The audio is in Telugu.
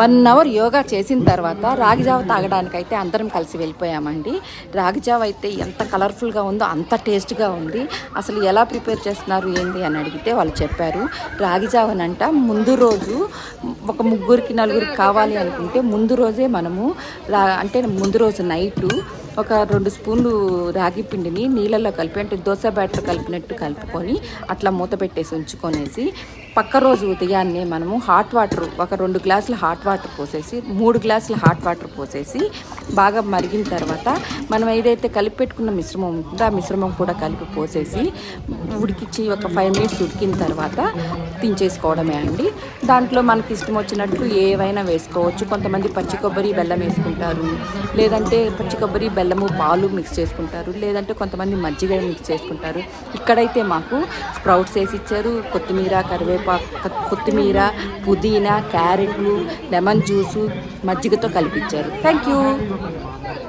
1 అవర్ యోగా చేసిన తర్వాత రాగిజావ తాగడానికైతే అందరం కలిసి వెళ్ళిపోయామండి. రాగిజావ అయితే ఎంత కలర్ఫుల్గా ఉందో అంత టేస్ట్గా ఉంది. అసలు ఎలా ప్రిపేర్ చేస్తున్నారు ఏంటి అని అడిగితే వాళ్ళు చెప్పారు. రాగిజావనంట ముందు రోజు ఒక ముగ్గురికి నలుగురికి కావాలి అనుకుంటే ముందు రోజే మనము అంటే ముందు రోజు నైటు ఒక 2 స్పూన్లు రాగి పిండిని నీళ్ళల్లో కలిపి అంటే దోశ బ్యాటర్ కలిపినట్టు కలుపుకొని అట్లా మూత పెట్టేసి ఉంచుకొనేసి పక్క రోజు ఉదయాన్నే మనము హాట్ వాటర్ ఒక 2 గ్లాసుల హాట్ వాటర్ పోసేసి 3 గ్లాసుల హాట్ వాటర్ పోసేసి బాగా మరిగిన తర్వాత మనం ఏదైతే కలిపి పెట్టుకున్న మిశ్రమం ఉంటుందో ఆ మిశ్రమం కూడా కలిపి పోసేసి ఉడికించి ఒక 5 మినిట్స్ ఉడికిన తర్వాత దించేసుకోవడమే అండి. దాంట్లో మనకి ఇష్టం వచ్చినట్లు ఏవైనా వేసుకోవచ్చు. కొంతమంది పచ్చి కొబ్బరి బెల్లం వేసుకుంటారు, లేదంటే పచ్చి కొబ్బరి బెల్లము పాలు మిక్స్ చేసుకుంటారు, లేదంటే కొంతమంది మజ్జిగ మిక్స్ చేసుకుంటారు. ఇక్కడైతే మాకు స్ప్రౌట్స్ వేసి ఇచ్చారు, కొత్తిమీర కరివేపాకు కొత్తిమీర పుదీనా క్యారెట్లు లెమన్ జ్యూసు మజ్జిగతో కలిపిచ్చారు. Thank you.